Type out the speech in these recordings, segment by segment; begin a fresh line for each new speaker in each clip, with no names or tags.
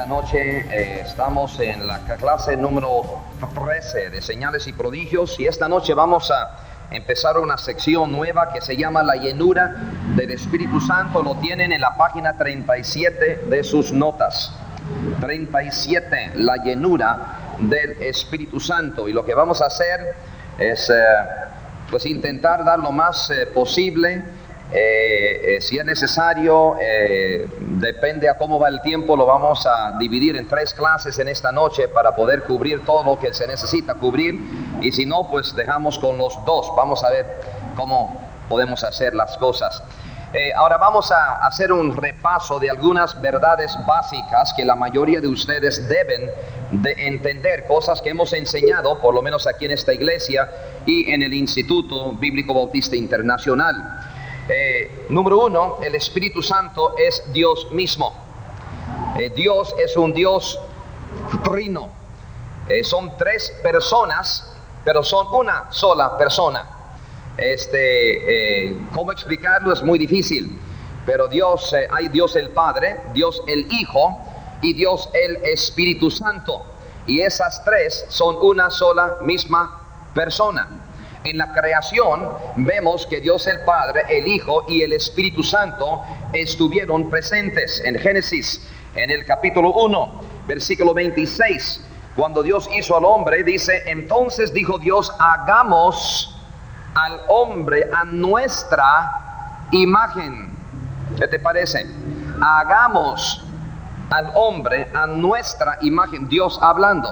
esta noche estamos en la clase número 13 de señales y prodigios, y esta noche vamos a empezar una sección nueva que se llama la llenura del Espíritu Santo. Lo tienen en la página 37 de sus notas. 37, la llenura del Espíritu Santo. Y lo que vamos a hacer es pues intentar dar lo más posible. Si es necesario, depende a cómo va el tiempo, lo vamos a dividir en 3 clases en esta noche para poder cubrir todo lo que se necesita cubrir, y si no, pues dejamos con los 2. Vamos a ver cómo podemos hacer las cosas. Ahora vamos a hacer un repaso de algunas verdades básicas que la mayoría de ustedes deben de entender, cosas que hemos enseñado, por lo menos aquí en esta iglesia y en el Instituto Bíblico Bautista Internacional. Número 1, el Espíritu Santo es Dios mismo. Dios es un Dios trino. Son 3 personas, pero son una sola persona. ¿Cómo explicarlo? Es muy difícil. Pero Dios, hay Dios el Padre, Dios el Hijo y Dios el Espíritu Santo. Y esas 3 son una sola misma persona. En la creación vemos que Dios el Padre, el Hijo y el Espíritu Santo estuvieron presentes. En Génesis, en el capítulo 1, versículo 26, cuando Dios hizo al hombre, dice: entonces dijo Dios, hagamos al hombre a nuestra imagen. ¿Qué te parece? Hagamos al hombre a nuestra imagen, Dios hablando.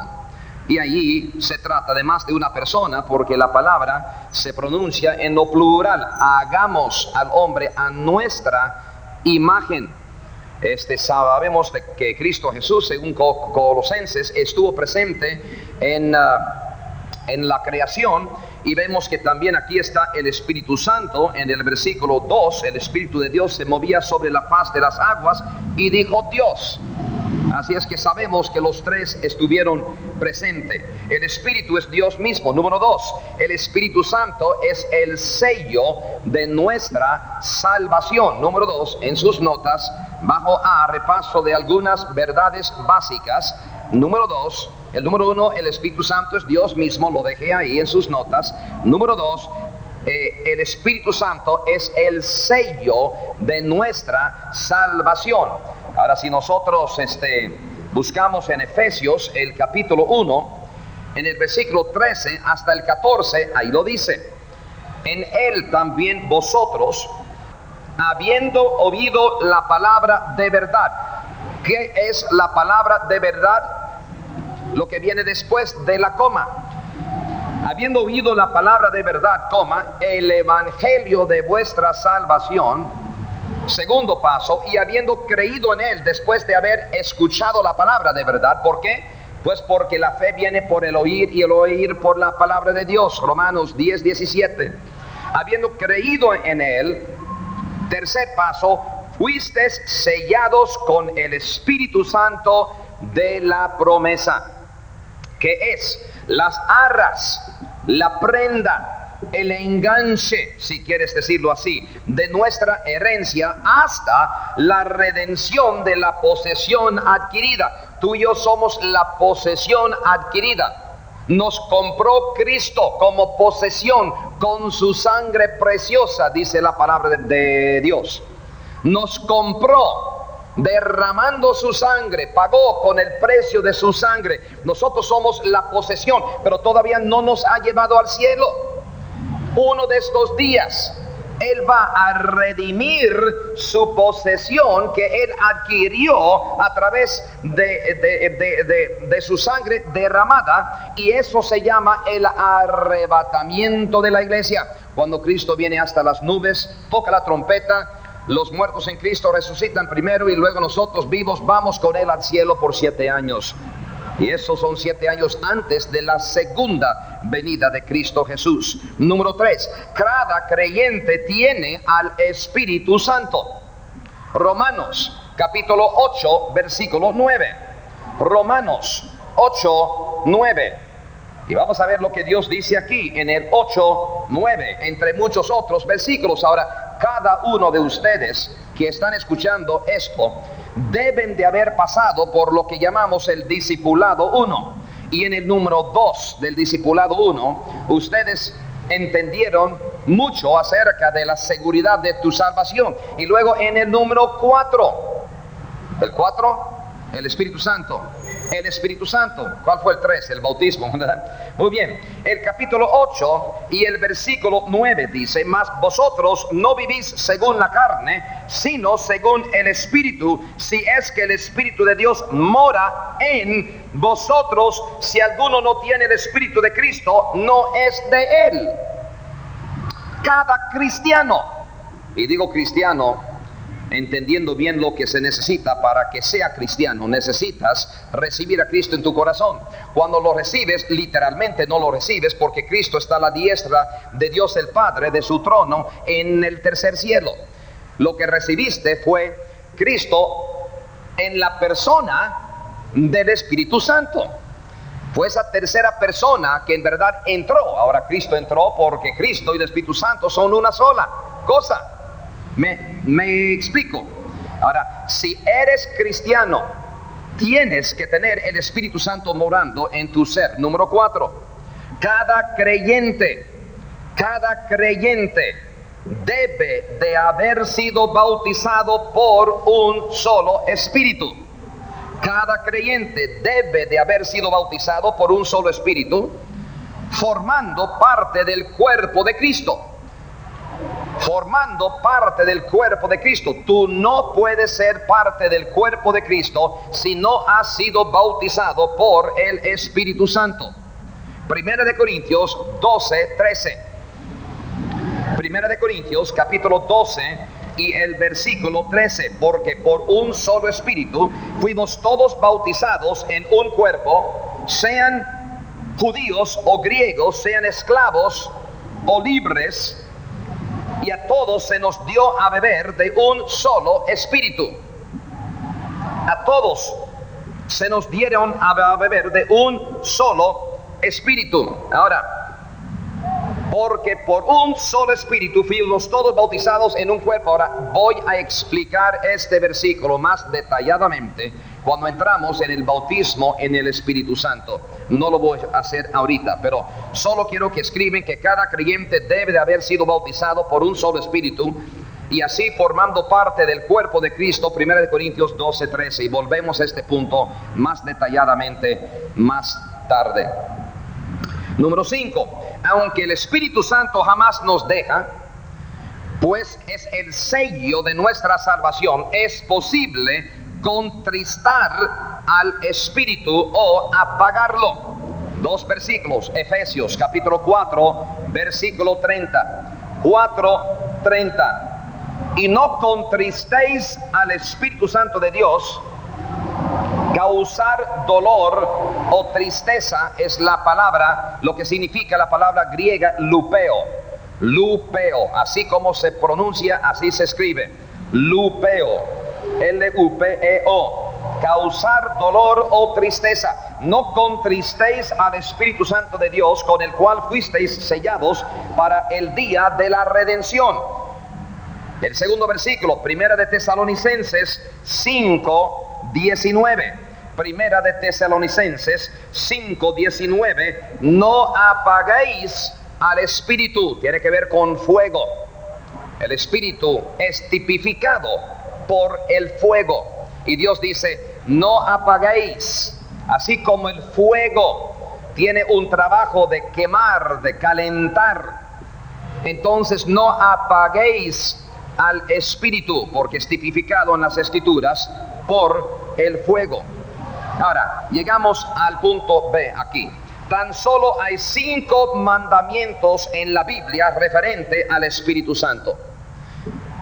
Y allí se trata de más de una persona, porque la palabra se pronuncia en lo plural. Hagamos al hombre a nuestra imagen. Sabemos de que Cristo Jesús, según Colosenses, estuvo presente en la creación, y vemos que también aquí está el Espíritu Santo. En el versículo 2, el Espíritu de Dios se movía sobre la faz de las aguas, y dijo Dios. Así es que sabemos que los 3 estuvieron presentes. El Espíritu es Dios mismo. Número 2, el Espíritu Santo es el sello de nuestra salvación. Número 2, en sus notas, bajo A, repaso de algunas verdades básicas. Número 2, el número 1, el Espíritu Santo es Dios mismo, lo dejé ahí en sus notas. Número 2, el Espíritu Santo es el sello de nuestra salvación. Ahora, si nosotros buscamos en Efesios el capítulo 1, en el versículo 13 hasta el 14, ahí lo dice: en él también vosotros, habiendo oído la palabra de verdad. ¿Qué es la palabra de verdad? Lo que viene después de la coma. Habiendo oído la palabra de verdad, coma, el evangelio de vuestra salvación. Segundo paso, y habiendo creído en él después de haber escuchado la palabra de verdad. ¿Por qué? Pues porque la fe viene por el oír, y el oír por la palabra de Dios. Romanos 10:17. Habiendo creído en él. Tercer paso, fuisteis sellados con el Espíritu Santo de la promesa, que es las arras, la prenda, el enganche, si quieres decirlo así, de nuestra herencia hasta la redención de la posesión adquirida. Tú y yo somos la posesión adquirida. Nos compró Cristo como posesión con su sangre preciosa, dice la palabra de Dios. Nos compró derramando su sangre, pagó con el precio de su sangre. Nosotros somos la posesión, pero todavía no nos ha llevado al cielo. Uno de estos días Él va a redimir su posesión que Él adquirió a través de su sangre derramada, y eso se llama el arrebatamiento de la iglesia. Cuando Cristo viene hasta las nubes, toca la trompeta, los muertos en Cristo resucitan primero, y luego nosotros vivos vamos con Él al cielo por 7 años. Y esos son 7 años antes de la segunda venida de Cristo Jesús. Número 3, cada creyente tiene al Espíritu Santo. Romanos capítulo 8, versículo 9. Romanos 8, 9. Y vamos a ver lo que Dios dice aquí en el 8, 9, entre muchos otros versículos. Ahora, cada uno de ustedes que están escuchando esto deben de haber pasado por lo que llamamos el discipulado 1. Y en el número 2 del discipulado 1, ustedes entendieron mucho acerca de la seguridad de tu salvación. Y luego en el número 4, el 4, el Espíritu Santo. El Espíritu Santo. ¿Cuál fue el 3? El bautismo, ¿verdad? Muy bien. El capítulo 8 y el versículo 9 dice: mas vosotros no vivís según la carne, sino según el Espíritu, si es que el Espíritu de Dios mora en vosotros. Si alguno no tiene el Espíritu de Cristo, no es de él. Cada cristiano, y digo cristiano entendiendo bien lo que se necesita para que sea cristiano, necesitas recibir a Cristo en tu corazón. Cuando lo recibes, literalmente no lo recibes, porque Cristo está a la diestra de Dios el Padre, de su trono, en el tercer cielo. Lo que recibiste fue Cristo en la persona del Espíritu Santo. Fue esa tercera persona que en verdad entró. Ahora Cristo entró porque Cristo y el Espíritu Santo son una sola cosa. Me explico. Ahora, si eres cristiano, tienes que tener el Espíritu Santo morando en tu ser. Número 4, cada creyente debe de haber sido bautizado por un solo Espíritu. Cada creyente debe de haber sido bautizado por un solo Espíritu, formando parte del cuerpo de Cristo. Formando parte del cuerpo de Cristo. Tú no puedes ser parte del cuerpo de Cristo si no has sido bautizado por el Espíritu Santo. Primera de Corintios 12:13. Primera de Corintios capítulo 12 y el versículo 13. Porque por un solo Espíritu fuimos todos bautizados en un cuerpo, sean judíos o griegos, sean esclavos o libres, y a todos se nos dio a beber de un solo Espíritu. A todos se nos dieron a beber de un solo Espíritu. Ahora, porque por un solo Espíritu fuimos todos bautizados en un cuerpo. Ahora voy a explicar este versículo más detalladamente cuando entramos en el bautismo en el Espíritu Santo. No lo voy a hacer ahorita, pero solo quiero que escriben que cada creyente debe de haber sido bautizado por un solo Espíritu, y así formando parte del cuerpo de Cristo. 1 Corintios 12:13. Y volvemos a este punto más detalladamente más tarde. Número 5. Aunque el Espíritu Santo jamás nos deja, pues es el sello de nuestra salvación, es posible contristar al Espíritu o apagarlo. 2 versículos, Efesios capítulo 4, versículo 30. 4:30. Y no contristéis al Espíritu Santo de Dios. Causar dolor o tristeza es la palabra, lo que significa la palabra griega lupeo. Lupeo, así como se pronuncia, así se escribe. Lupeo, L-U-P-E-O. Causar dolor o tristeza. No contristéis al Espíritu Santo de Dios, con el cual fuisteis sellados para el día de la redención. El segundo versículo, Primera de Tesalonicenses 5:19. Primera de Tesalonicenses 5:19. No apaguéis al Espíritu. Tiene que ver con fuego. El Espíritu es tipificado por el fuego. Y Dios dice, no apaguéis. Así como el fuego tiene un trabajo de quemar, de calentar, entonces no apaguéis al Espíritu, porque es tipificado en las Escrituras por el fuego. Ahora, llegamos al punto B aquí. Tan solo hay 5 mandamientos en la Biblia referente al Espíritu Santo.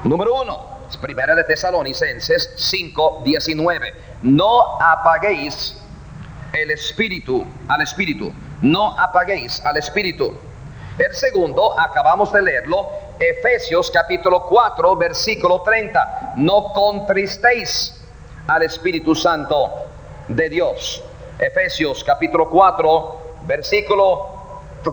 Número 1, Primera de Tesalonicenses 5:19. No apaguéis el Espíritu, al Espíritu. No apaguéis al Espíritu. El segundo, acabamos de leerlo, Efesios capítulo 4, versículo 30. No contristéis al Espíritu Santo de Dios. Efesios capítulo 4, versículo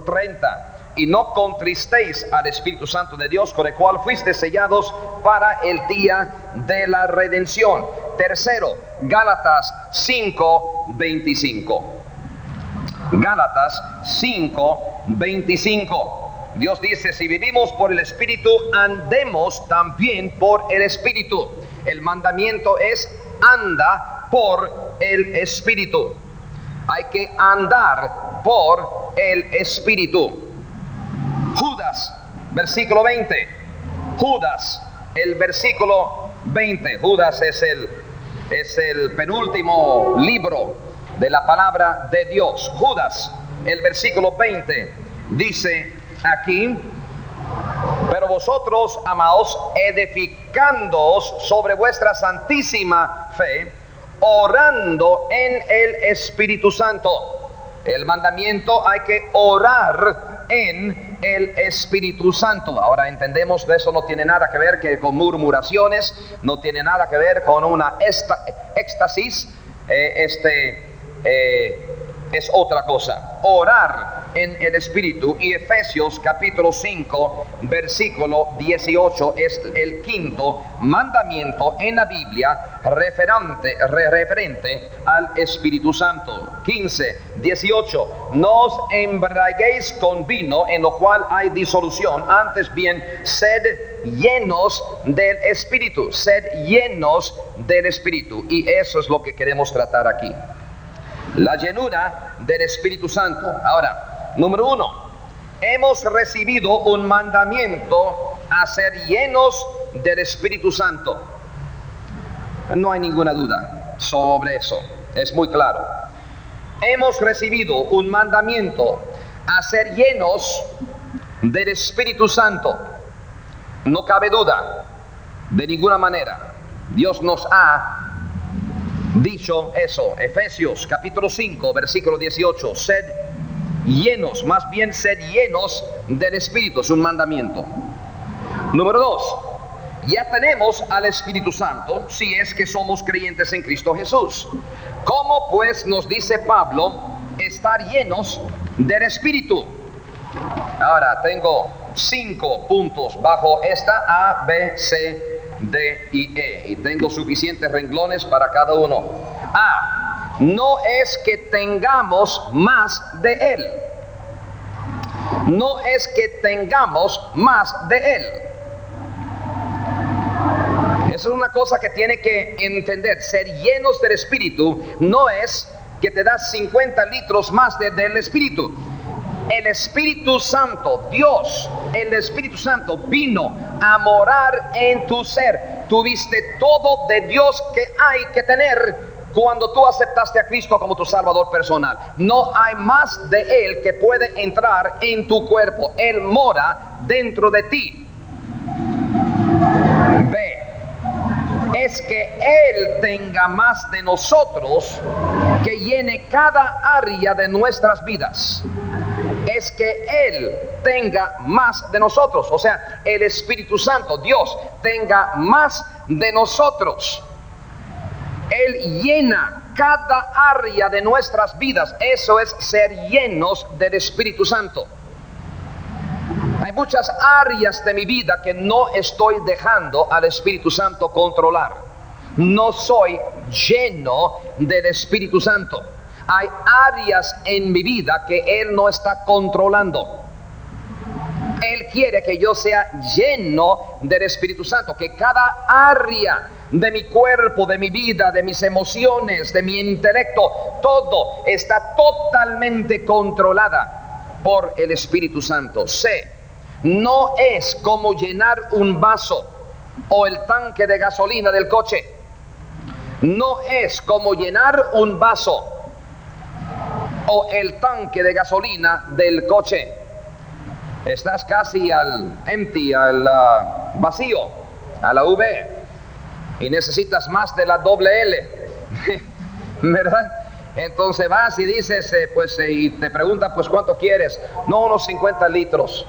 30. Y no contristéis al Espíritu Santo de Dios, con el cual fuiste sellados para el día de la redención. tercero, Gálatas 5:25. Gálatas 5:25. Dios dice, si vivimos por el Espíritu, andemos también por el Espíritu. El mandamiento es, anda por el Espíritu. Hay que andar por el Espíritu. Judas, versículo 20. Judas, el versículo 20. Judas es el penúltimo libro de la palabra de Dios. Judas, el versículo 20, dice aquí, pero vosotros, amados, edificándoos sobre vuestra santísima fe, orando en el Espíritu Santo. El mandamiento, hay que orar en el Espíritu Santo. Ahora entendemos que eso no tiene nada que ver con murmuraciones, no tiene nada que ver con una éxtasis. Es otra cosa. Orar en el Espíritu. Y Efesios capítulo 5 versículo 18 es el quinto mandamiento en la Biblia referente al Espíritu Santo. 15:18. No os embriaguéis con vino, en lo cual hay disolución, antes bien sed llenos del Espíritu. Sed llenos del Espíritu. Y eso es lo que queremos tratar aquí. La llenura del Espíritu Santo. Ahora, número 1, hemos recibido un mandamiento a ser llenos del Espíritu Santo. No hay ninguna duda sobre eso, es muy claro. Hemos recibido un mandamiento a ser llenos del Espíritu Santo. No cabe duda, de ninguna manera. Dios nos ha dicho eso. Efesios capítulo 5 versículo 18. Sed llenos, más bien sed llenos del Espíritu. Es un mandamiento. Número 2, ya tenemos al Espíritu Santo si es que somos creyentes en Cristo Jesús. ¿Cómo pues, nos dice Pablo, estar llenos del Espíritu? Ahora tengo 5 puntos bajo esta: A, B, C, D y E, y tengo suficientes renglones para cada uno. A, no es que tengamos más de Él. No es que tengamos más de Él. Eso es una cosa que tiene que entender. Ser llenos del Espíritu no es que te das 50 litros más del Espíritu. El Espíritu Santo, Dios, el Espíritu Santo vino a morar en tu ser. Tuviste todo de Dios que hay que tener cuando tú aceptaste a Cristo como tu Salvador personal. No hay más de Él que puede entrar en tu cuerpo. Él mora dentro de ti. B, es que Él tenga más de nosotros, que llene cada área de nuestras vidas. Es que Él tenga más de nosotros, o sea, el Espíritu Santo, Dios, tenga más de nosotros. Él llena cada área de nuestras vidas. Eso es ser llenos del Espíritu Santo. Hay muchas áreas de mi vida que no estoy dejando al Espíritu Santo controlar. No soy lleno del Espíritu Santo. Hay áreas en mi vida que Él no está controlando. Él quiere que yo sea lleno del Espíritu Santo, que cada área de mi cuerpo, de mi vida, de mis emociones, de mi intelecto, todo está totalmente controlada por el Espíritu Santo. C, no es como llenar un vaso o el tanque de gasolina del coche. No es como llenar un vaso o el tanque de gasolina del coche. Estás casi al empty, al vacío, a la V, y necesitas más de la doble L, ¿verdad? Entonces vas y dices, y te preguntan, pues ¿cuánto quieres? No, unos 50 litros.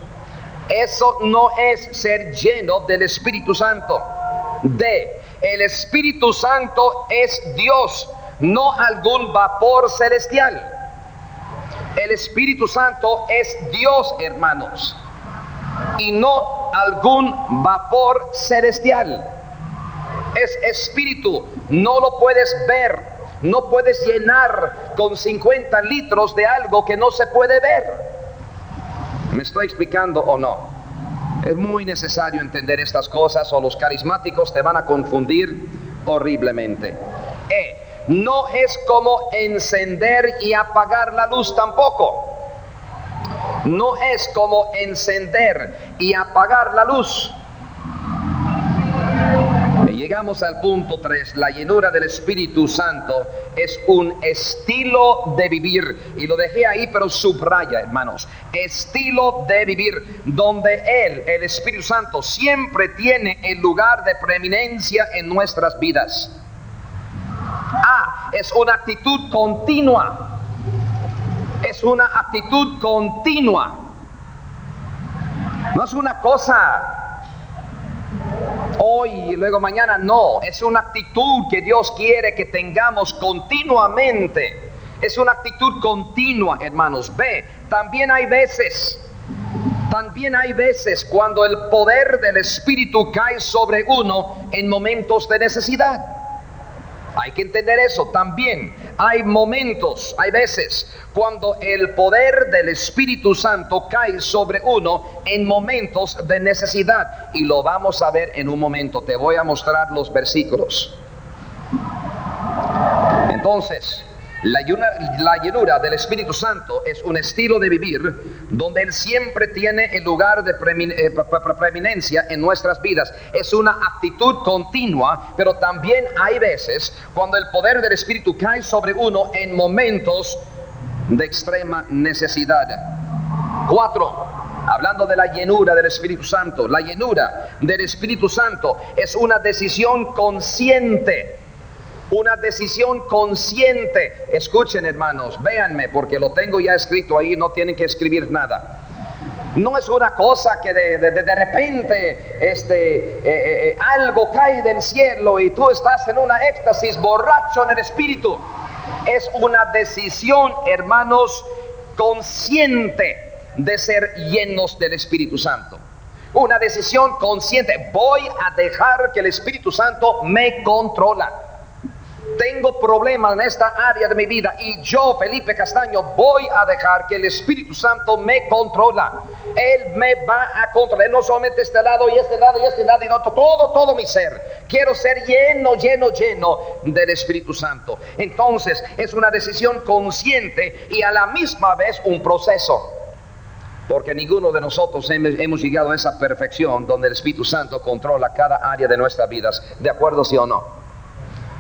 Eso no es ser lleno del Espíritu Santo. D, el Espíritu Santo es Dios, no algún vapor celestial. El Espíritu Santo es Dios, hermanos, y no algún vapor celestial. Es espíritu, no lo puedes ver, no puedes llenar con 50 litros de algo que no se puede ver. ¿Me estoy explicando o no? Es muy necesario entender estas cosas o los carismáticos te van a confundir horriblemente. No es como encender y apagar la luz tampoco. No es como encender y apagar la luz. Y llegamos al punto 3. La llenura del Espíritu Santo es un estilo de vivir. Y lo dejé ahí, pero subraya, hermanos. Estilo de vivir donde Él, el Espíritu Santo, siempre tiene el lugar de preeminencia en nuestras vidas. Es una actitud continua. Es una actitud continua. No es una cosa hoy y luego mañana, no. Es una actitud que Dios quiere que tengamos continuamente. Es una actitud continua, hermanos. También hay veces cuando el poder del Espíritu cae sobre uno en momentos de necesidad. Hay que entender eso. También hay momentos, hay veces cuando el poder del Espíritu Santo cae sobre uno en momentos de necesidad. Y lo vamos a ver en un momento. Te voy a mostrar los versículos. Entonces, la llenura del Espíritu Santo es un estilo de vivir donde Él siempre tiene el lugar de preeminencia en nuestras vidas. Es una actitud continua, pero también hay veces cuando el poder del Espíritu cae sobre uno en momentos de extrema necesidad. 4. Hablando de la llenura del Espíritu Santo. La llenura del Espíritu Santo es una decisión consciente. Una decisión consciente. Escuchen, hermanos, véanme, porque lo tengo ya escrito ahí, no tienen que escribir nada. No es una cosa que de repente algo cae del cielo y tú estás en una éxtasis, borracho en el Espíritu. Es una decisión, hermanos, consciente de ser llenos del Espíritu Santo. Una decisión consciente. Voy a dejar que el Espíritu Santo me controla. Tengo problemas en esta área de mi vida y yo, Felipe Castaño, voy a dejar que el Espíritu Santo me controla. Él me va a controlar, no solamente este lado y este lado y este lado, y no, todo mi ser. Quiero ser lleno del Espíritu Santo. Entonces es una decisión consciente y a la misma vez un proceso. Porque ninguno de nosotros hemos llegado a esa perfección donde el Espíritu Santo controla cada área de nuestras vidas. ¿De acuerdo, sí o no?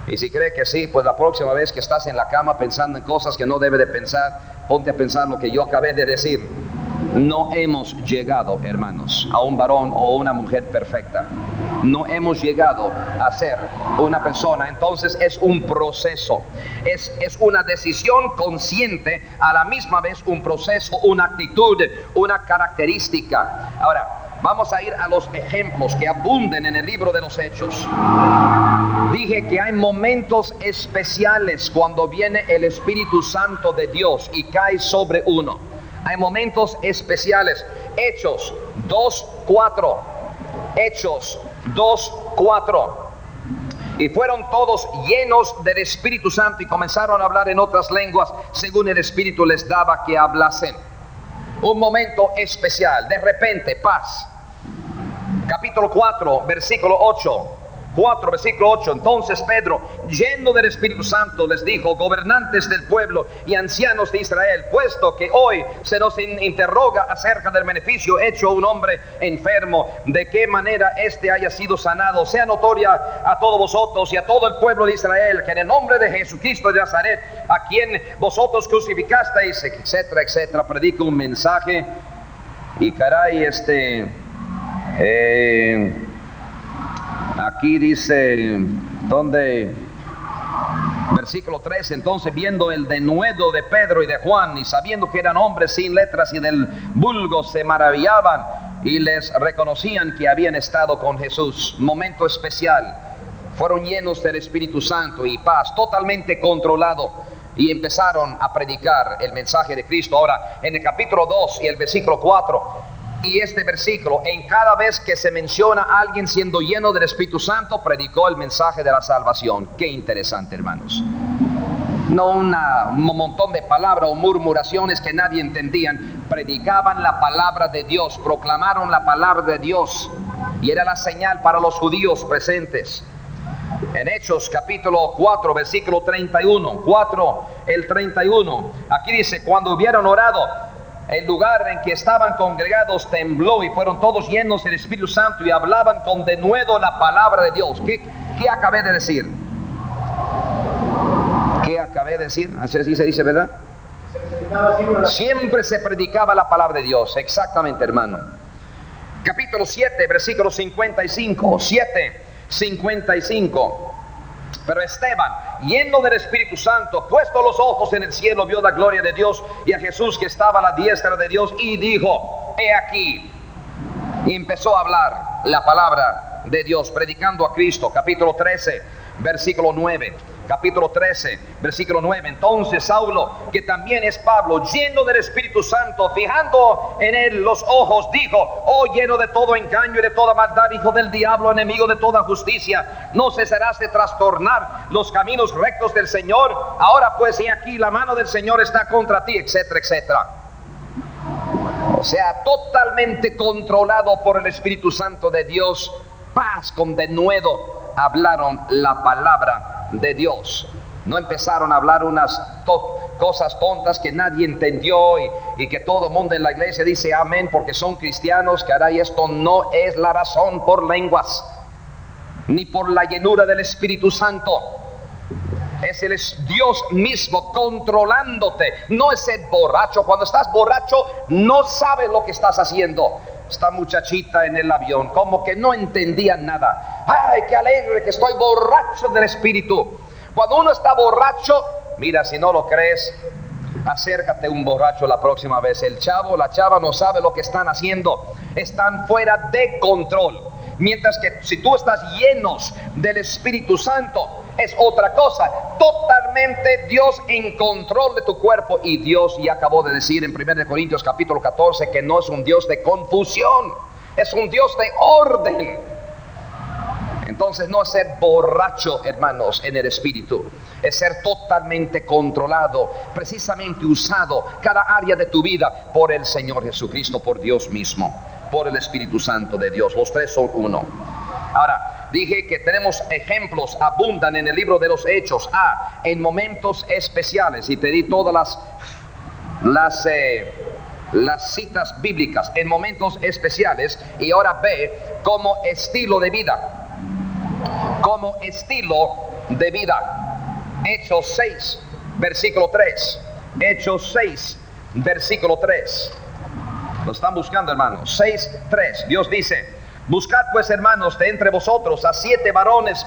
Y si cree que sí, pues la próxima vez que estás en la cama pensando en cosas que no debe de pensar, ponte a pensar lo que yo acabé de decir. No hemos llegado, hermanos, a un varón o una mujer perfecta. No hemos llegado a ser una persona. Entonces es un proceso. Es una decisión consciente, a la misma vez un proceso, una actitud, una característica. Ahora, vamos a ir a los ejemplos que abunden en el libro de los Hechos. Dije que hay momentos especiales cuando viene el Espíritu Santo de Dios y cae sobre uno. Hay momentos especiales. Hechos 2:4. Hechos 2:4. Y fueron todos llenos del Espíritu Santo y comenzaron a hablar en otras lenguas según el Espíritu les daba que hablasen. Un momento especial. De repente, paz. Capítulo 4, versículo 8. 4, versículo 8. Entonces Pedro, lleno del Espíritu Santo, les dijo: gobernantes del pueblo y ancianos de Israel, puesto que hoy se nos interroga acerca del beneficio hecho a un hombre enfermo, de qué manera éste haya sido sanado, sea notoria a todos vosotros y a todo el pueblo de Israel, que en el nombre de Jesucristo de Nazaret, a quien vosotros crucificasteis, etcétera, etcétera, predica un mensaje. Y caray, aquí dice, donde, versículo 3, entonces viendo el denuedo de Pedro y de Juan, y sabiendo que eran hombres sin letras y del vulgo, se maravillaban y les reconocían que habían estado con Jesús. Momento especial. Fueron llenos del Espíritu Santo y paz, totalmente controlado, y empezaron a predicar el mensaje de Cristo. Ahora, en el capítulo 2 y el versículo 4, y este versículo, en cada vez que se menciona a alguien siendo lleno del Espíritu Santo, predicó el mensaje de la salvación. Qué interesante, hermanos. No un montón de palabras o murmuraciones que nadie entendían. Predicaban la palabra de Dios, proclamaron la palabra de Dios, y era la señal para los judíos presentes. En Hechos capítulo 4, versículo 31, 4, el 31, aquí dice: cuando hubieron orado, el lugar en que estaban congregados tembló, y fueron todos llenos del Espíritu Santo, y hablaban con denuedo la palabra de Dios. ¿Qué acabé de decir? ¿Qué acabé de decir? Así se dice, ¿verdad? Siempre se predicaba la palabra de Dios. Exactamente, hermano. Capítulo 7, versículo 55. 7, 55. Pero Esteban, lleno del Espíritu Santo, puesto los ojos en el cielo, vio la gloria de Dios y a Jesús que estaba a la diestra de Dios, y dijo: he aquí. Y empezó a hablar la palabra de Dios, predicando a Cristo. Capítulo 13, versículo 9. Capítulo 13, versículo 9. Entonces Saulo, que también es Pablo, lleno del Espíritu Santo, fijando en él los ojos, dijo: oh, lleno de todo engaño y de toda maldad, hijo del diablo, enemigo de toda justicia, ¿no cesarás de trastornar los caminos rectos del Señor? Ahora pues, he aquí, la mano del Señor está contra ti, etcétera, etcétera. O sea, totalmente controlado por el Espíritu Santo de Dios, paz con denuedo, hablaron la palabra de Dios. No empezaron a hablar unas cosas tontas que nadie entendió y que todo el mundo en la iglesia dice amén porque son cristianos. Caray, esto no es la razón por lenguas, ni por la llenura del Espíritu Santo. Es el Dios mismo controlándote. No es el borracho. Cuando estás borracho no sabes lo que estás haciendo. Esta muchachita en el avión, como que no entendía nada. ¡Ay, qué alegre que estoy borracho del Espíritu! Cuando uno está borracho, mira, si no lo crees, acércate a un borracho la próxima vez. El chavo, la chava no sabe lo que están haciendo. Están fuera de control. Mientras que si tú estás llenos del Espíritu Santo, es otra cosa. Totalmente Dios en control de tu cuerpo. Y Dios ya acabó de decir en 1 Corintios capítulo 14 que no es un Dios de confusión, es un Dios de orden. Entonces no es ser borracho, hermanos, en el Espíritu, es ser totalmente controlado, precisamente usado cada área de tu vida por el Señor Jesucristo, por Dios mismo, por el Espíritu Santo de Dios. Los tres son uno. Ahora, dije que tenemos ejemplos, abundan en el libro de los Hechos, en momentos especiales, y te di todas las citas bíblicas en momentos especiales, y ahora ve como estilo de vida. Como estilo de vida. Hechos 6, versículo 3. Hechos 6, versículo 3. Lo están buscando, hermanos. 6, 3. Dios dice: buscad pues, hermanos, de entre vosotros a 7 varones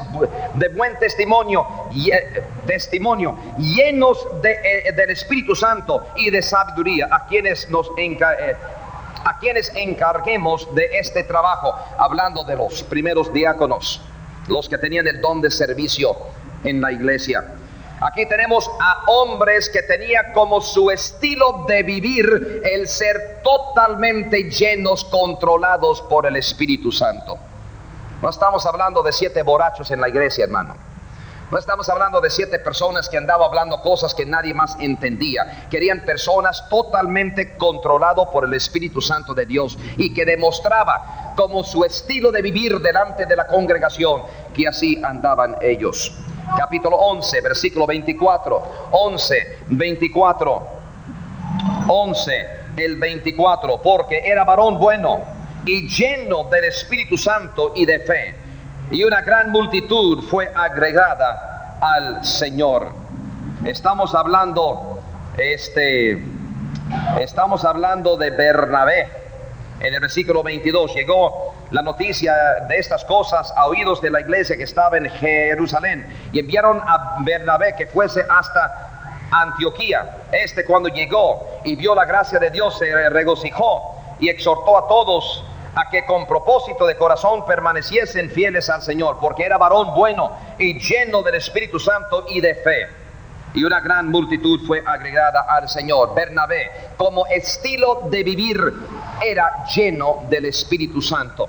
de buen testimonio, llenos del Espíritu Santo y de sabiduría, a quienes encarguemos de este trabajo. Hablando de los primeros diáconos, los que tenían el don de servicio en la iglesia. Aquí tenemos a hombres que tenían como su estilo de vivir el ser totalmente llenos, controlados por el Espíritu Santo. No estamos hablando de 7 borrachos en la iglesia, hermano. No estamos hablando de 7 personas que andaban hablando cosas que nadie más entendía. Querían personas totalmente controladas por el Espíritu Santo de Dios, y que demostraba como su estilo de vivir delante de la congregación que así andaban ellos. Capítulo 11, versículo 24. 11, 24. 11, el 24. Porque era varón bueno y lleno del Espíritu Santo y de fe, y una gran multitud fue agregada al Señor. Estamos hablando de Bernabé. En el versículo 22, llegó la noticia de estas cosas a oídos de la iglesia que estaba en Jerusalén, y enviaron a Bernabé que fuese hasta Antioquía. Cuando llegó y vio la gracia de Dios, se regocijó y exhortó a todos a que con propósito de corazón permaneciesen fieles al Señor, porque era varón bueno y lleno del Espíritu Santo y de fe. Y una gran multitud fue agregada al Señor. Bernabé, como estilo de vivir era lleno del Espíritu Santo.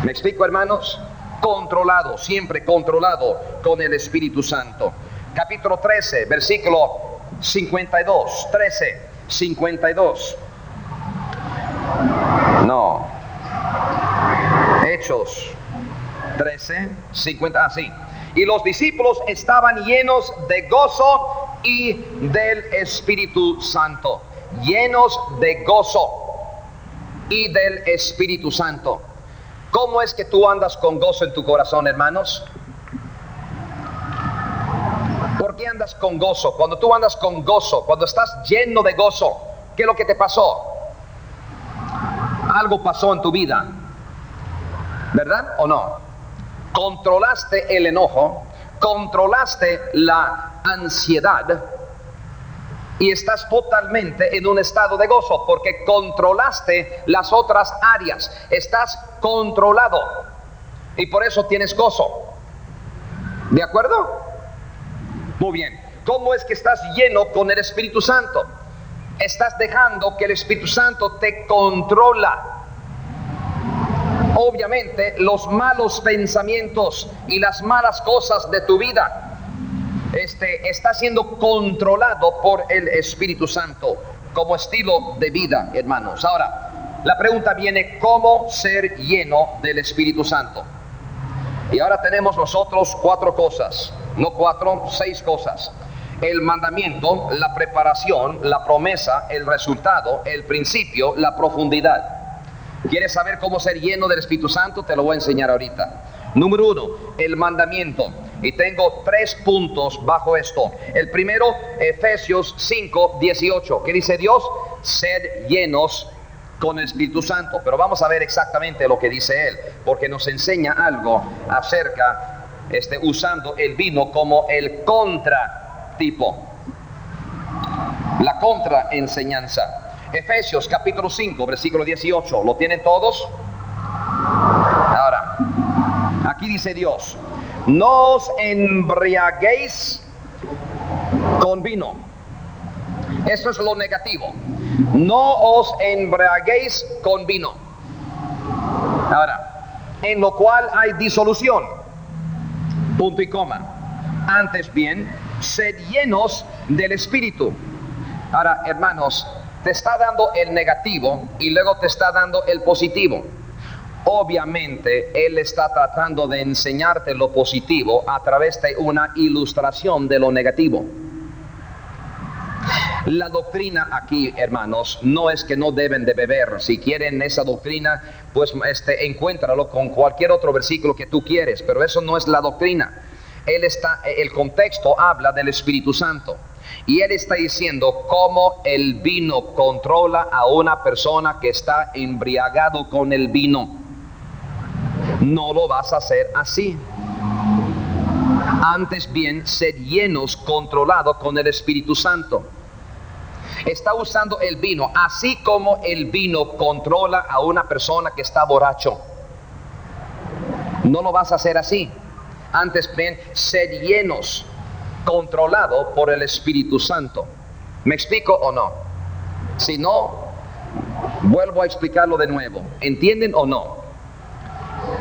¿Me explico, hermanos? Controlado, siempre controlado con el Espíritu Santo. Capítulo 13, versículo 52, 13, 52. No. Hechos 13, 50, así. Y los discípulos estaban llenos de gozo y del Espíritu Santo. Llenos de gozo y del Espíritu Santo. ¿Cómo es que tú andas con gozo en tu corazón, hermanos? ¿Por qué andas con gozo? Cuando tú andas con gozo, cuando estás lleno de gozo, ¿qué es lo que te pasó? Algo pasó en tu vida, ¿verdad o no? Controlaste el enojo, controlaste la ansiedad y estás totalmente en un estado de gozo porque controlaste las otras áreas. Estás controlado y por eso tienes gozo. ¿De acuerdo? Muy bien. ¿Cómo es que estás lleno con el Espíritu Santo? Estás dejando que el Espíritu Santo te controla. Obviamente los malos pensamientos y las malas cosas de tu vida está siendo controlado por el Espíritu Santo como estilo de vida, hermanos. Ahora, la pregunta viene: ¿cómo ser lleno del Espíritu Santo? Y ahora tenemos nosotros 4 cosas, no 4, 6 cosas. El mandamiento, la preparación, la promesa, el resultado, el principio, la profundidad. ¿Quieres saber cómo ser lleno del Espíritu Santo? Te lo voy a enseñar ahorita. Número 1, el mandamiento. Y tengo 3 puntos bajo esto. El primero, Efesios 5, 18. ¿Qué dice Dios? Sed llenos con el Espíritu Santo. Pero vamos a ver exactamente lo que dice Él, porque nos enseña algo acerca, usando el vino como el contratipo. La contraenseñanza. Efesios capítulo 5, versículo 18. ¿Lo tienen todos? Ahora, aquí dice Dios: no os embriaguéis con vino. Eso es lo negativo. No os embriaguéis con vino. Ahora, en lo cual hay disolución. Punto y coma. Antes bien, sed llenos del Espíritu. Ahora, hermanos, te está dando el negativo y luego te está dando el positivo. Obviamente Él está tratando de enseñarte lo positivo a través de una ilustración de lo negativo. La doctrina aquí, hermanos, no es que no deben de beber. Si quieren esa doctrina, pues encuéntralo con cualquier otro versículo que tú quieres, pero eso no es la doctrina. El contexto habla del Espíritu Santo. Y Él está diciendo cómo el vino controla a una persona que está embriagado con el vino. No lo vas a hacer así. Antes bien, sed llenos, controlado con el Espíritu Santo. Está usando el vino, así como el vino controla a una persona que está borracho. No lo vas a hacer así. Antes bien, sed llenos, controlado por el Espíritu Santo. ¿Me explico o no? Si no, vuelvo a explicarlo de nuevo. ¿Entienden o no?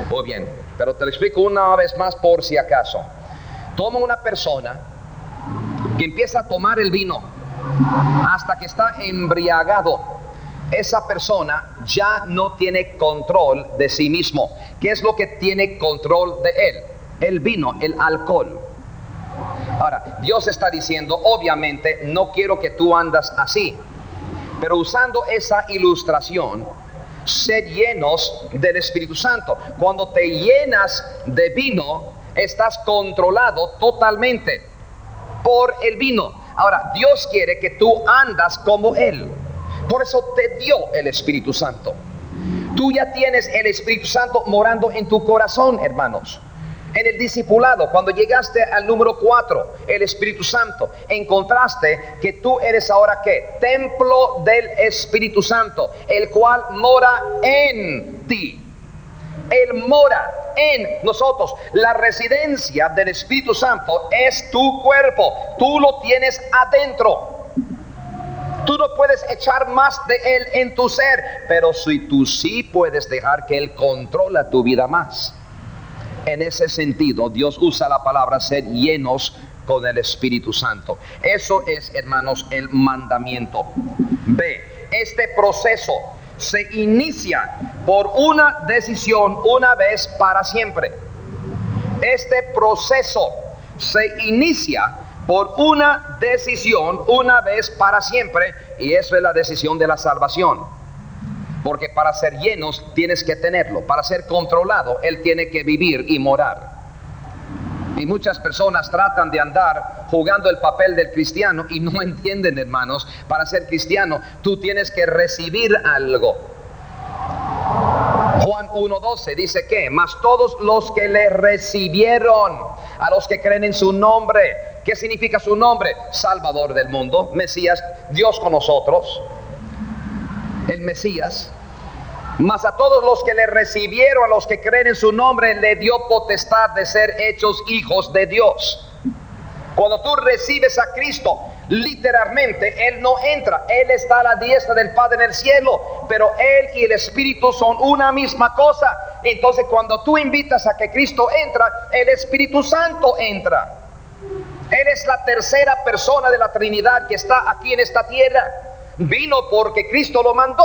Muy bien, pero te lo explico una vez más por si acaso. Toma una persona que empieza a tomar el vino hasta que está embriagado. Esa persona ya no tiene control de sí mismo. ¿Qué es lo que tiene control de él? El vino, el alcohol. Ahora, Dios está diciendo, obviamente, no quiero que tú andas así. Pero usando esa ilustración, sed llenos del Espíritu Santo. Cuando te llenas de vino, estás controlado totalmente por el vino. Ahora, Dios quiere que tú andas como Él. Por eso te dio el Espíritu Santo. Tú ya tienes el Espíritu Santo morando en tu corazón, hermanos. En el discipulado, cuando llegaste al número 4, el Espíritu Santo, encontraste que tú eres ahora ¿qué? Templo del Espíritu Santo, el cual mora en ti. Él mora en nosotros. La residencia del Espíritu Santo es tu cuerpo. Tú lo tienes adentro. Tú no puedes echar más de Él en tu ser, pero si tú sí puedes dejar que Él controla tu vida más. En ese sentido, Dios usa la palabra ser llenos con el Espíritu Santo. Eso es, hermanos, el mandamiento. B. Este proceso se inicia por una decisión una vez para siempre. Este proceso se inicia por una decisión una vez para siempre, y eso es la decisión de la salvación. Porque para ser llenos tienes que tenerlo, para ser controlado Él tiene que vivir y morar. Y muchas personas tratan de andar jugando el papel del cristiano y no entienden, hermanos, para ser cristiano tú tienes que recibir algo. Juan 1:12 dice que, mas todos los que le recibieron, a los que creen en su nombre. ¿Qué significa su nombre? Salvador del mundo, Mesías, Dios con nosotros, el Mesías. Mas a todos los que le recibieron, a los que creen en su nombre, le dio potestad de ser hechos hijos de Dios. Cuando tú recibes a Cristo, literalmente Él no entra, Él está a la diestra del Padre en el cielo, pero Él y el Espíritu son una misma cosa. Entonces cuando tú invitas a que Cristo entra, el Espíritu Santo entra. Él es la tercera persona de la Trinidad que está aquí en esta tierra. Vino porque Cristo lo mandó.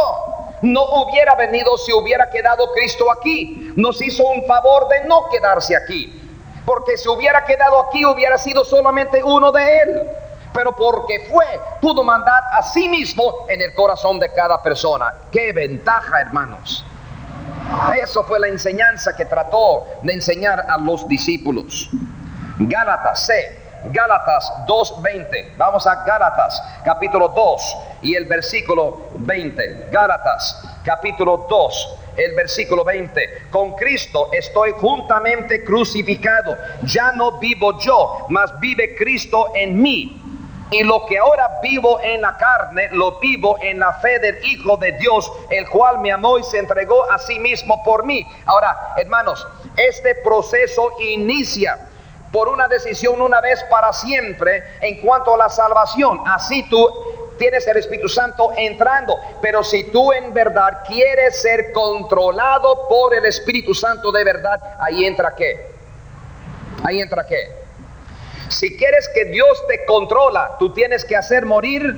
No hubiera venido si hubiera quedado Cristo aquí. Nos hizo un favor de no quedarse aquí, porque si hubiera quedado aquí hubiera sido solamente uno de Él. Pero porque pudo mandar a sí mismo en el corazón de cada persona. ¡Qué ventaja, hermanos! Eso fue la enseñanza que trató de enseñar a los discípulos. Gálatas 2:20. Vamos a Gálatas capítulo 2 y el versículo 20. Gálatas capítulo 2, el versículo 20. Con Cristo estoy juntamente crucificado. Ya no vivo yo, mas vive Cristo en mí. Y lo que ahora vivo en la carne, lo vivo en la fe del Hijo de Dios, el cual me amó y se entregó a sí mismo por mí. Ahora, hermanos, este proceso inicia por una decisión una vez para siempre en cuanto a la salvación. Así tú tienes el Espíritu Santo entrando. Pero si tú en verdad quieres ser controlado por el Espíritu Santo de verdad, ahí entra ¿qué? Ahí entra ¿qué? Si quieres que Dios te controla, tú tienes que hacer morir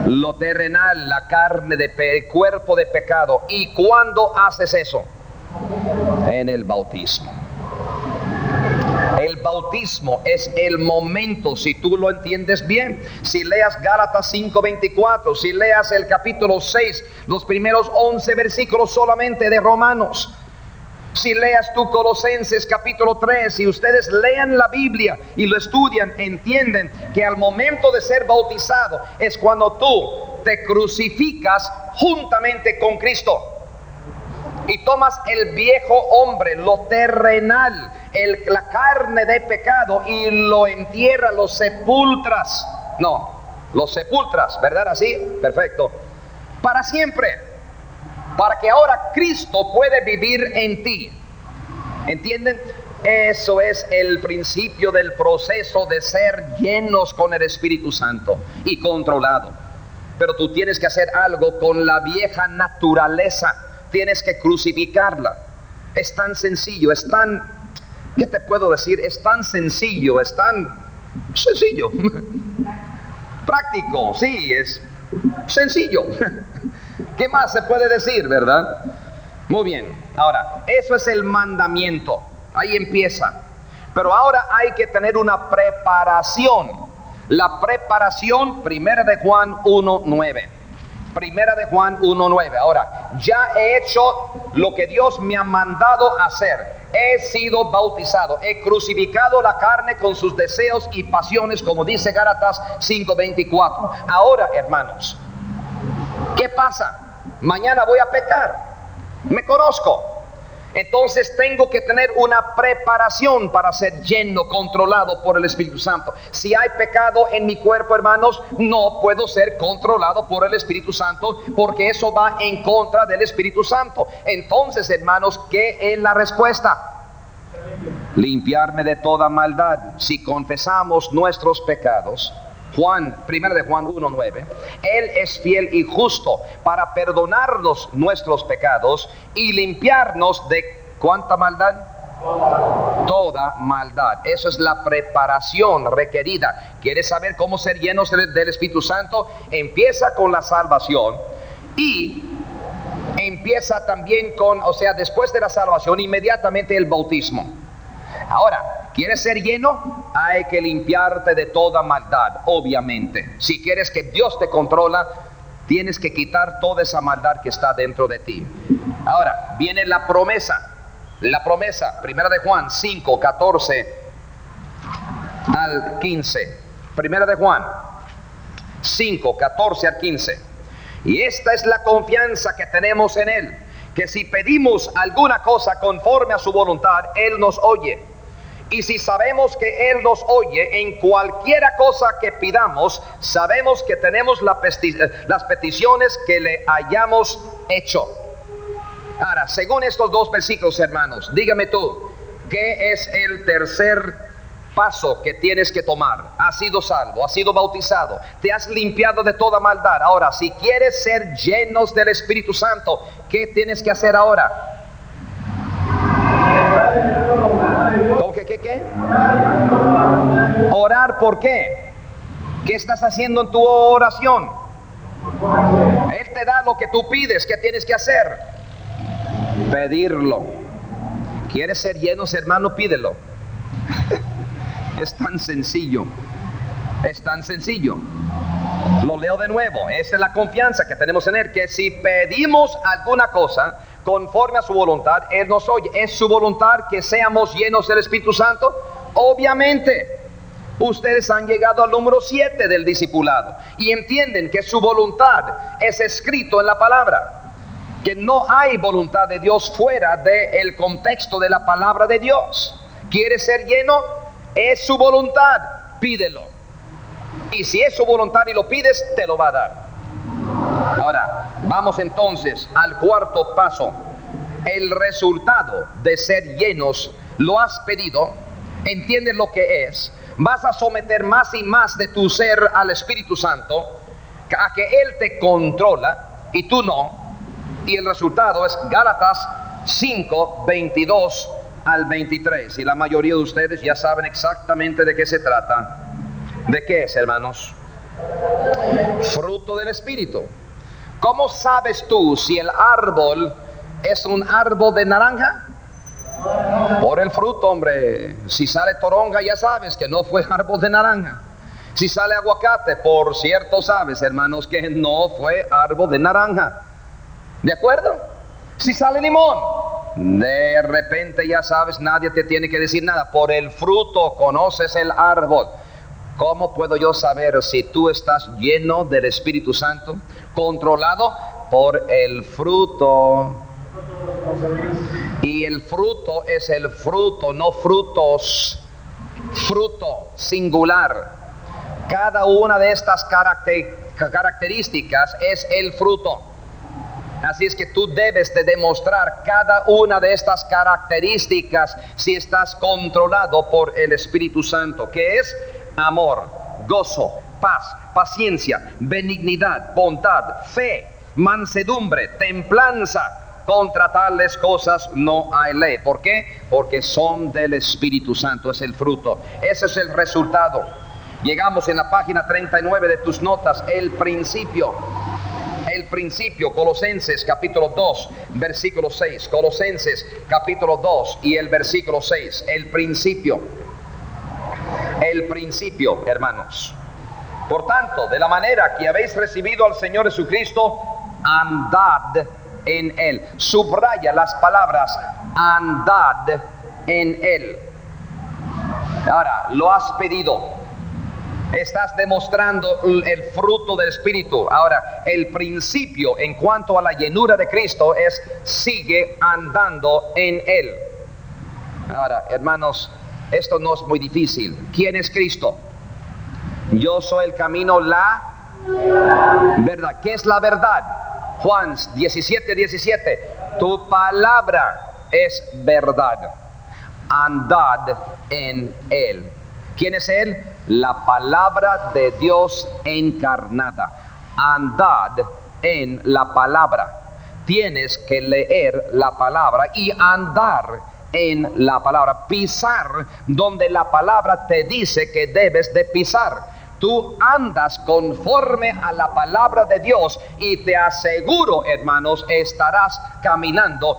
lo terrenal, la carne, el cuerpo de pecado. ¿Y cuándo haces eso? En el bautismo. El bautismo es el momento, si tú lo entiendes bien. Si leas Gálatas 5:24, si leas el capítulo 6, los primeros 11 versículos solamente de Romanos, si leas tú Colosenses capítulo 3, si ustedes lean la Biblia y lo estudian, entienden que al momento de ser bautizado es cuando tú te crucificas juntamente con Cristo y tomas el viejo hombre, lo terrenal, la carne de pecado, y lo entierras, lo sepultras. No, lo sepultras, ¿verdad? Así, perfecto. Para siempre. Para que ahora Cristo puede vivir en ti. ¿Entienden? Eso es el principio del proceso de ser llenos con el Espíritu Santo y controlado. Pero tú tienes que hacer algo con la vieja naturaleza. Tienes que crucificarla. Es tan sencillo, es tan... ¿Qué te puedo decir? Es tan sencillo, es tan sencillo. Práctico, sí, es sencillo. ¿Qué más se puede decir, verdad? Muy bien. Ahora, eso es el mandamiento. Ahí empieza. Pero ahora hay que tener una preparación. La preparación, 1 de Juan 1:9. 1 de Juan 1:9. Ahora, ya he hecho lo que Dios me ha mandado hacer. He sido bautizado. He crucificado la carne con sus deseos y pasiones, como dice Gálatas 5:24. Ahora, hermanos, ¿qué pasa? Mañana voy a pecar. Me conozco. Entonces tengo que tener una preparación para ser lleno, controlado por el Espíritu Santo. Si hay pecado en mi cuerpo, hermanos, no puedo ser controlado por el Espíritu Santo, porque eso va en contra del Espíritu Santo. Entonces, hermanos, ¿qué es la respuesta? Limpiarme de toda maldad. Si confesamos nuestros pecados, Primera de Juan 1:9. Él es fiel y justo para perdonarnos nuestros pecados y limpiarnos de ¿cuánta maldad? Toda maldad. Eso es la preparación requerida. ¿Quieres saber cómo ser llenos del Espíritu Santo? Empieza con la salvación y empieza también con, después de la salvación, inmediatamente el bautismo. Ahora, ¿quieres ser lleno? Hay que limpiarte de toda maldad, obviamente. Si quieres que Dios te controla, tienes que quitar toda esa maldad que está dentro de ti. Ahora, viene la promesa. La promesa, Primera de Juan 5, 14 al 15. Primera de Juan 5, 14 al 15. Y esta es la confianza que tenemos en Él, que si pedimos alguna cosa conforme a su voluntad, Él nos oye. Y si sabemos que Él nos oye en cualquiera cosa que pidamos, sabemos que tenemos las peticiones que le hayamos hecho. Ahora, según estos dos versículos, hermanos, dígame tú, ¿qué es el tercer paso que tienes que tomar? Has sido salvo, has sido bautizado, te has limpiado de toda maldad. Ahora, si quieres ser llenos del Espíritu Santo, ¿qué tienes que hacer ahora? ¿Cómo que qué? Orar, ¿por qué? ¿Qué estás haciendo en tu oración? Él te da lo que tú pides. ¿Qué tienes que hacer? Pedirlo. ¿Quieres ser llenos, hermano? Pídelo. Es tan sencillo. Es tan sencillo. Lo leo de nuevo. Esa es la confianza que tenemos en Él, que si pedimos alguna cosa conforme a su voluntad, Él nos oye. ¿Es su voluntad que seamos llenos del Espíritu Santo? Obviamente. Ustedes han llegado al número 7 del discipulado y entienden que su voluntad es escrito en la palabra, que no hay voluntad de Dios fuera del contexto de la palabra de Dios. ¿Quieres ser lleno? Es su voluntad, pídelo. Y si es su voluntad y lo pides, te lo va a dar. Ahora, vamos entonces al cuarto paso. El resultado de ser llenos, lo has pedido, entiendes lo que es. Vas a someter más y más de tu ser al Espíritu Santo, a que Él te controla y tú no. Y el resultado es Gálatas 5, 22 al 23. Y la mayoría de ustedes ya saben exactamente de qué se trata. ¿De qué es, hermanos? Fruto del Espíritu. ¿Cómo sabes tú si el árbol es un árbol de naranja? Por el fruto, hombre. Si sale toronja, ya sabes que no fue árbol de naranja. Si sale aguacate, por cierto, sabes, hermanos, que no fue árbol de naranja. ¿De acuerdo? Si sale limón, de repente ya sabes, nadie te tiene que decir nada. Por el fruto conoces el árbol. ¿Cómo puedo yo saber si tú estás lleno del Espíritu Santo? Controlado por el fruto. Y el fruto es el fruto, no frutos. Fruto singular. Cada una de estas características es el fruto. Así es que tú debes de demostrar cada una de estas características si estás controlado por el Espíritu Santo, que es amor, gozo, paz, paciencia, benignidad, bondad, fe, mansedumbre, templanza. Contra tales cosas no hay ley. ¿Por qué? Porque son del Espíritu Santo, es el fruto. Ese es el resultado. Llegamos en la página 39 de tus notas, el principio. El principio, Colosenses capítulo 2, versículo 6. Colosenses capítulo 2 y el versículo 6. El principio. El principio, hermanos. Por tanto, de la manera que habéis recibido al Señor Jesucristo, andad en Él. Subraya las palabras andad en Él. Ahora, lo has pedido. Estás demostrando el fruto del Espíritu. Ahora, el principio en cuanto a la llenura de Cristo es sigue andando en Él. Ahora, hermanos, esto no es muy difícil. ¿Quién es Cristo? Yo soy el camino, la verdad. ¿Qué es la verdad? Juan 17, 17. Tu palabra es verdad. Andad en Él. ¿Quién es Él? La palabra de Dios encarnada. Andad en la palabra. Tienes que leer la palabra y andar en la palabra. Pisar donde la palabra te dice que debes de pisar. Tú andas conforme a la palabra de Dios y te aseguro, hermanos, estarás caminando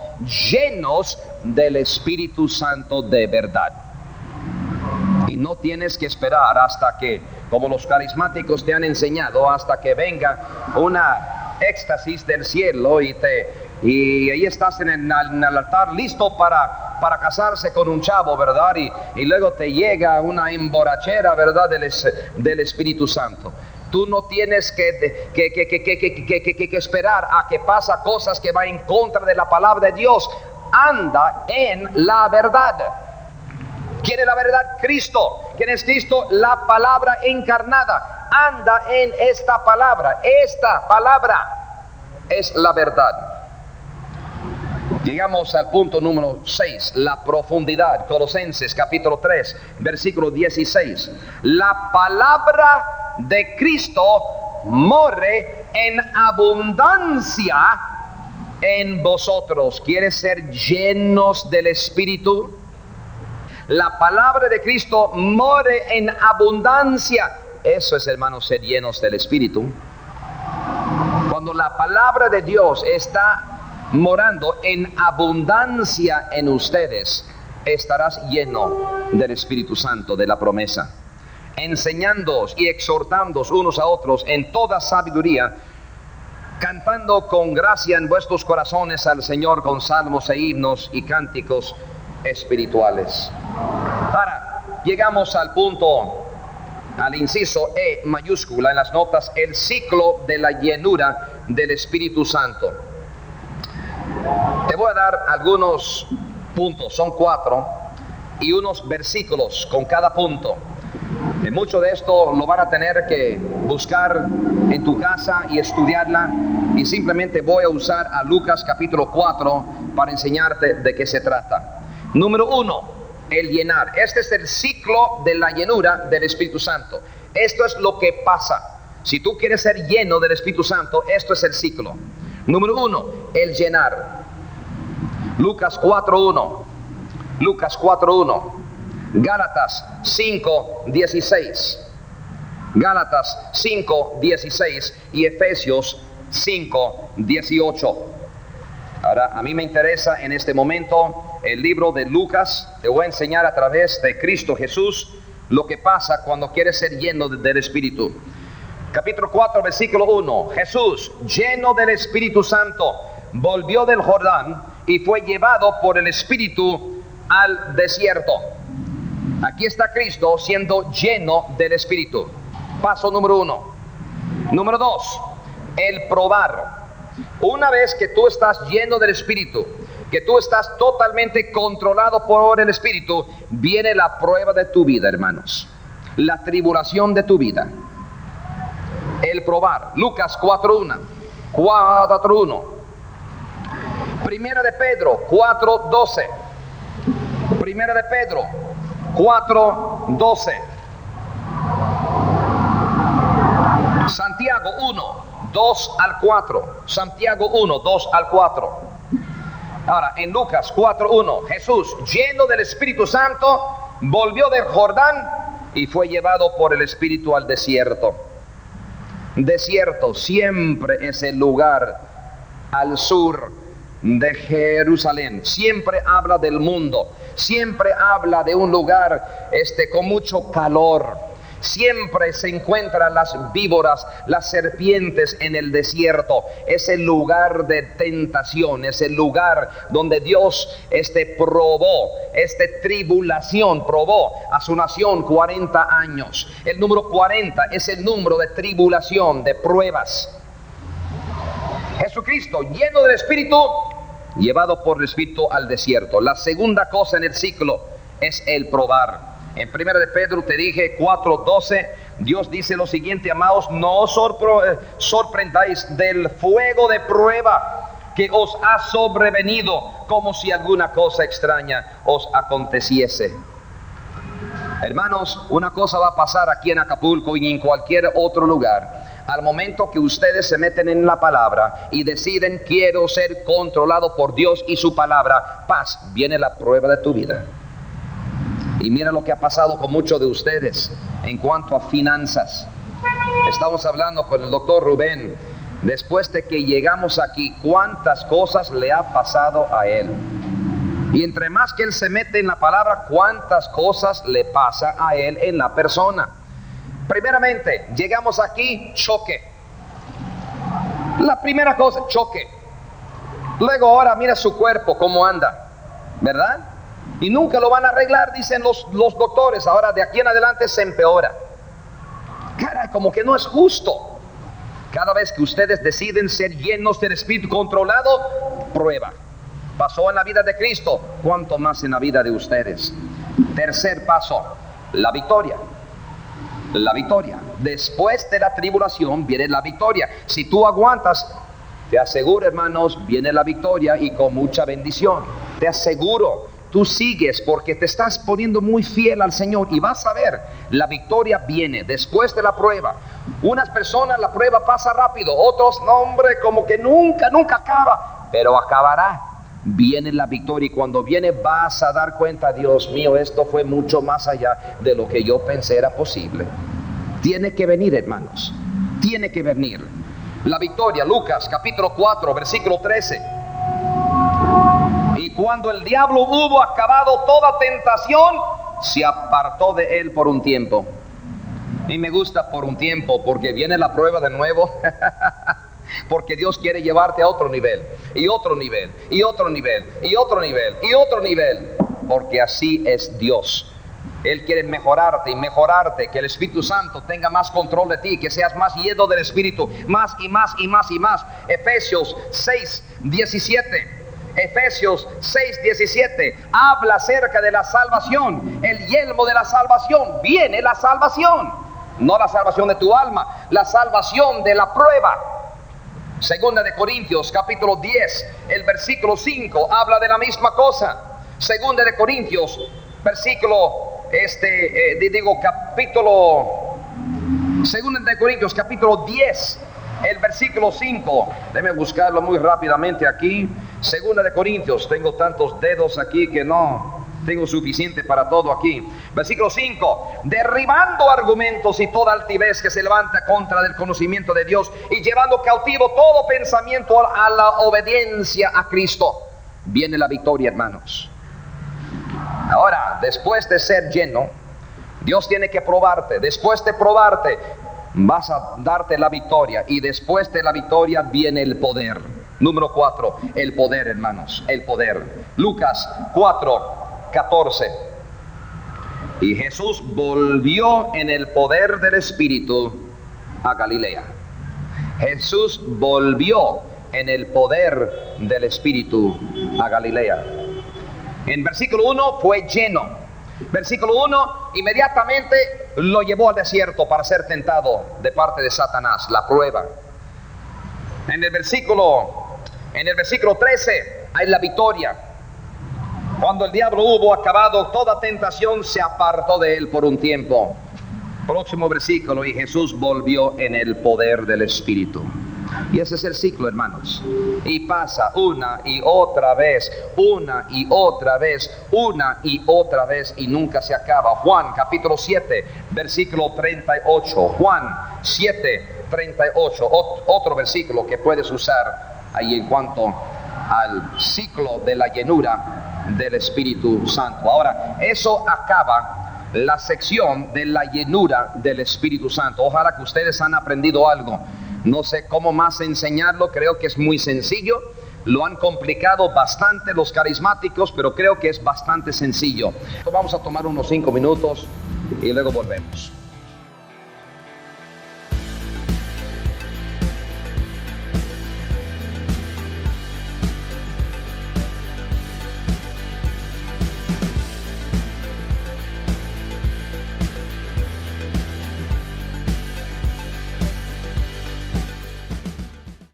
llenos del Espíritu Santo de verdad. Y no tienes que esperar hasta que, como los carismáticos te han enseñado, hasta que venga una éxtasis del cielo y ahí estás en el altar listo para casarse con un chavo, ¿verdad? Y luego te llega una emborrachera, ¿verdad? Del Espíritu Santo. Tú no tienes que esperar a que pasa cosas que va en contra de la palabra de Dios. Anda en la verdad. ¿Quién es la verdad? Cristo. ¿Quién es Cristo? La palabra encarnada. Anda en esta palabra. Esta palabra es la verdad. Llegamos al punto número 6, la profundidad. Colosenses capítulo 3, versículo 16. La palabra de Cristo more en abundancia en vosotros. ¿Quieres ser llenos del Espíritu? La palabra de Cristo more en abundancia. Eso es, hermanos, ser llenos del Espíritu. Cuando la palabra de Dios está morando en abundancia en ustedes, estarás lleno del Espíritu Santo, de la promesa, enseñándoos y exhortándoos unos a otros en toda sabiduría, cantando con gracia en vuestros corazones al Señor con salmos e himnos y cánticos espirituales. Ahora llegamos al punto, al inciso E mayúscula en las notas, el ciclo de la llenura del Espíritu Santo. Te voy a dar algunos puntos, son 4, y unos versículos con cada punto. Mucho de esto lo van a tener que buscar en tu casa y estudiarla, y simplemente voy a usar a Lucas capítulo 4 para enseñarte de qué se trata. Número 1, el llenar. Este es el ciclo de la llenura del Espíritu Santo. Esto es lo que pasa. Si tú quieres ser lleno del Espíritu Santo, esto es el ciclo. Número 1, el llenar. Lucas 4:1. Lucas 4:1. Gálatas 5:16. Gálatas 5:16 y Efesios 5:18. Ahora, a mí me interesa en este momento el libro de Lucas. Te voy a enseñar a través de Cristo Jesús lo que pasa cuando quieres ser lleno del Espíritu. Capítulo 4, versículo 1. Jesús, lleno del Espíritu Santo, volvió del Jordán y fue llevado por el Espíritu al desierto. Aquí está Cristo siendo lleno del Espíritu. Paso número 1. Número 2, el probar. Una vez que tú estás lleno del Espíritu, que tú estás totalmente controlado por el Espíritu, viene la prueba de tu vida, hermanos. La tribulación de tu vida. El probar. Lucas 4:1. 4:1. Primera de Pedro 4:12. Primera de Pedro 4:12. Santiago 1:2 al 4. Santiago 1:2 al 4. Ahora, en Lucas 4:1, Jesús, lleno del Espíritu Santo, volvió del Jordán y fue llevado por el Espíritu al desierto. Desierto siempre es el lugar al sur de Jerusalén. Siempre habla del mundo. Siempre habla de un lugar con mucho calor. Siempre se encuentran las víboras, las serpientes en el desierto. Es el lugar de tentación, es el lugar donde Dios probó, tribulación, probó a su nación 40 años. El número 40 es el número de tribulación, de pruebas. Jesucristo, lleno del Espíritu, llevado por el Espíritu al desierto. La segunda cosa en el ciclo es el probar. En 1 de Pedro te dije 4:12, Dios dice lo siguiente: amados, no os sorprendáis del fuego de prueba que os ha sobrevenido, como si alguna cosa extraña os aconteciese. Hermanos, una cosa va a pasar aquí en Acapulco y en cualquier otro lugar. Al momento que ustedes se meten en la palabra y deciden, quiero ser controlado por Dios y su palabra, paz, viene la prueba de tu vida. Y mira lo que ha pasado con muchos de ustedes en cuanto a finanzas. Estamos hablando con el doctor Rubén, después de que llegamos aquí, cuántas cosas le ha pasado a él. Y entre más que él se mete en la palabra, cuántas cosas le pasa a él en la persona. Primeramente, llegamos aquí, choque. La primera cosa, choque. Luego ahora mira su cuerpo, cómo anda, ¿verdad? Y nunca lo van a arreglar, dicen los doctores. Ahora de aquí en adelante se empeora. Caray, como que no es justo. Cada vez que ustedes deciden ser llenos del Espíritu controlado, prueba. Pasó en la vida de Cristo, cuánto más en la vida de ustedes. Tercer paso, la victoria. La victoria. Después de la tribulación viene la victoria. Si tú aguantas, te aseguro, hermanos, viene la victoria y con mucha bendición. Te aseguro, tú sigues porque te estás poniendo muy fiel al Señor y vas a ver, la victoria viene después de la prueba. Unas personas la prueba pasa rápido, otros, no hombre, como que nunca acaba, pero acabará. Viene la victoria y cuando viene vas a dar cuenta, Dios mío, esto fue mucho más allá de lo que yo pensé era posible. Tiene que venir, hermanos, tiene que venir la victoria. Lucas capítulo 4 versículo 13. Y cuando el diablo hubo acabado toda tentación, se apartó de él por un tiempo. Y me gusta por un tiempo porque viene la prueba de nuevo. Porque Dios quiere llevarte a otro nivel, y otro nivel, y otro nivel, y otro nivel, y otro nivel. Porque así es Dios. Él quiere mejorarte y mejorarte, que el Espíritu Santo tenga más control de ti, que seas más lleno del Espíritu, más y más y más y más. Efesios 6:17. Efesios 6:17 habla acerca de la salvación, el yelmo de la salvación. Viene la salvación, no la salvación de tu alma, la salvación de la prueba. Segunda de Corintios capítulo 10, el versículo 5 habla de la misma cosa. Segunda de Corintios Segunda de Corintios capítulo 10, el versículo 5. Déjame buscarlo muy rápidamente aquí. Segunda de Corintios, tengo tantos dedos aquí que no tengo suficiente para todo aquí. Versículo 5. Derribando argumentos y toda altivez que se levanta contra del conocimiento de Dios, y llevando cautivo todo pensamiento a la obediencia a Cristo. Viene la victoria, hermanos. Ahora, después de ser lleno, Dios tiene que probarte. Después de probarte, vas a darte la victoria. Y después de la victoria viene el poder. Número 4, el poder, hermanos, el poder. Lucas 4:14. Y Jesús volvió en el poder del Espíritu a Galilea. Jesús volvió en el poder del Espíritu a Galilea. En versículo 1 fue lleno. Versículo 1, inmediatamente lo llevó al desierto para ser tentado de parte de Satanás, la prueba. En el versículo 13 hay la victoria. Cuando el diablo hubo acabado toda tentación, se apartó de él por un tiempo. Próximo versículo, y Jesús volvió en el poder del Espíritu. Y ese es el ciclo, hermanos. Y pasa una y otra vez, una y otra vez, una y otra vez, y nunca se acaba. Juan capítulo 7, versículo 38. Juan 7, 38. Otro versículo que puedes usar ahí en cuanto al ciclo de la llenura del Espíritu Santo. Ahora, eso acaba la sección de la llenura del Espíritu Santo. Ojalá que ustedes han aprendido algo. No sé cómo más enseñarlo, creo que es muy sencillo. Lo han complicado bastante los carismáticos, pero creo que es bastante sencillo. Vamos a tomar unos 5 minutos y luego volvemos.